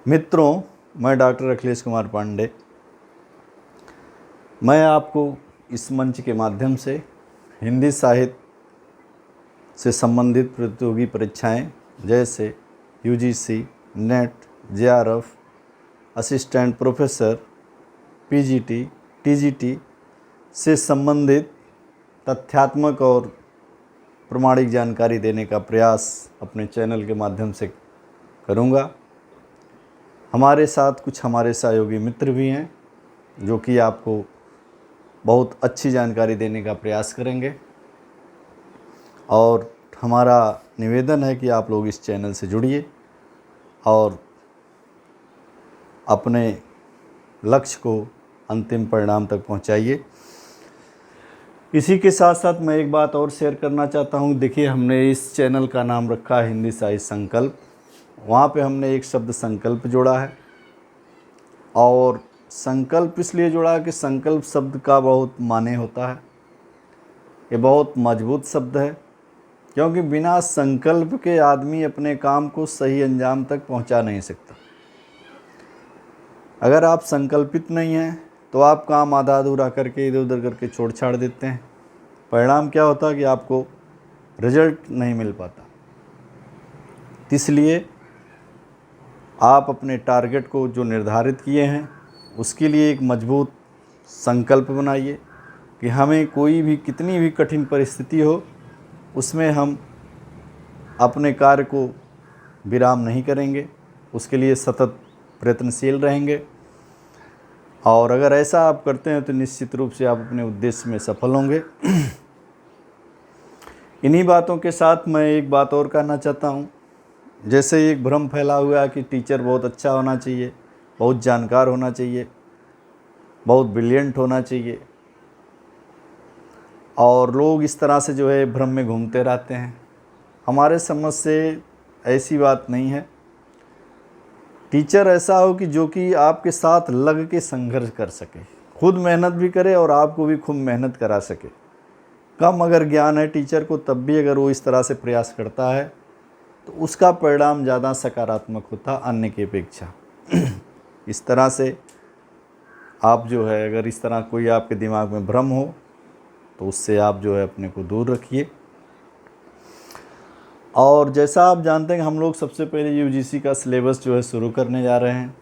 मित्रों, मैं डॉक्टर अखिलेश कुमार पांडे। मैं आपको इस मंच के माध्यम से हिंदी साहित्य से संबंधित प्रतियोगी परीक्षाएं जैसे UGC, net, JRF, assistant professor, PGT, TGT से संबंधित तथ्यात्मक और प्रमाणिक जानकारी देने का प्रयास अपने चैनल के माध्यम से करूँगा। हमारे साथ कुछ हमारे सहयोगी मित्र भी हैं जो कि आपको बहुत अच्छी जानकारी देने का प्रयास करेंगे और हमारा निवेदन है कि आप लोग इस चैनल से जुड़िए और अपने लक्ष्य को अंतिम परिणाम तक पहुंचाइए। इसी के साथ साथ मैं एक बात और शेयर करना चाहता हूं। देखिए, हमने इस चैनल का नाम रखा है हिंदी साहित्य संकल्प। वहाँ पे हमने एक शब्द संकल्प जोड़ा है और संकल्प इसलिए जोड़ा कि संकल्प शब्द का बहुत माने होता है। ये बहुत मजबूत शब्द है क्योंकि बिना संकल्प के आदमी अपने काम को सही अंजाम तक पहुंचा नहीं सकता। अगर आप संकल्पित नहीं हैं तो आप काम आधा अधूरा करके इधर उधर करके छोड़ छाड़ देते हैं। परिणाम क्या होता है कि आपको रिजल्ट नहीं मिल पाता। इसलिए आप अपने टारगेट को जो निर्धारित किए हैं उसके लिए एक मजबूत संकल्प बनाइए कि हमें कोई भी कितनी भी कठिन परिस्थिति हो उसमें हम अपने कार्य को विराम नहीं करेंगे, उसके लिए सतत प्रयत्नशील रहेंगे। और अगर ऐसा आप करते हैं तो निश्चित रूप से आप अपने उद्देश्य में सफल होंगे। इन्हीं बातों के साथ मैं एक बात और कहना चाहता हूँ। जैसे एक भ्रम फैला हुआ है कि टीचर बहुत अच्छा होना चाहिए, बहुत जानकार होना चाहिए, बहुत ब्रिलियंट होना चाहिए और लोग इस तरह से जो है भ्रम में घूमते रहते हैं। हमारे समझ से ऐसी बात नहीं है। टीचर ऐसा हो कि जो कि आपके साथ लग के संघर्ष कर सके, खुद मेहनत भी करे और आपको भी खूब मेहनत करा सके। कम अगर ज्ञान है टीचर को तब भी अगर वो इस तरह से प्रयास करता है तो उसका परिणाम ज़्यादा सकारात्मक होता अन्य की अपेक्षा। इस तरह से आप जो है अगर इस तरह कोई आपके दिमाग में भ्रम हो तो उससे आप जो है अपने को दूर रखिए। और जैसा आप जानते हैं हम लोग सबसे पहले यूजीसी का सिलेबस जो है शुरू करने जा रहे हैं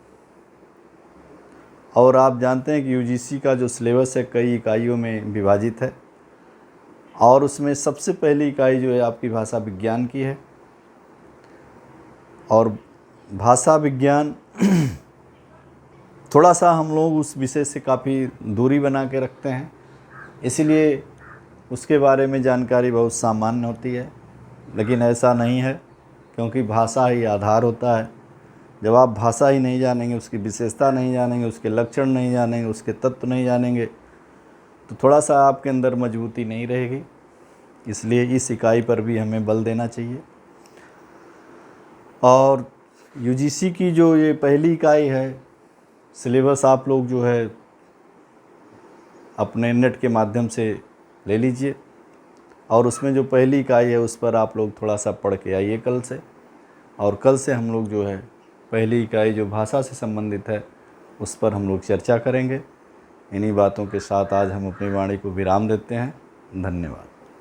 और आप जानते हैं कि यूजीसी का जो सिलेबस है कई इकाइयों में विभाजित है और उसमें सबसे पहली इकाई जो है आपकी भाषा विज्ञान की है। और भाषा विज्ञान थोड़ा सा हम लोग उस विषय से काफ़ी दूरी बना के रखते हैं, इसलिए उसके बारे में जानकारी बहुत सामान्य होती है। लेकिन ऐसा नहीं है क्योंकि भाषा ही आधार होता है। जब आप भाषा ही नहीं जानेंगे, उसकी विशेषता नहीं जानेंगे, उसके लक्षण नहीं जानेंगे, उसके तत्व नहीं जानेंगे तो थोड़ा सा आपके अंदर मजबूती नहीं रहेगी। इसलिए इस इकाई पर भी हमें बल देना चाहिए। और यूजीसी की जो ये पहली इकाई है सिलेबस आप लोग जो है अपने नेट के माध्यम से ले लीजिए और उसमें जो पहली इकाई है उस पर आप लोग थोड़ा सा पढ़ के आइए कल से। और कल से हम लोग जो है पहली इकाई जो भाषा से संबंधित है उस पर हम लोग चर्चा करेंगे। इन्हीं बातों के साथ आज हम अपनी वाणी को विराम देते हैं। धन्यवाद।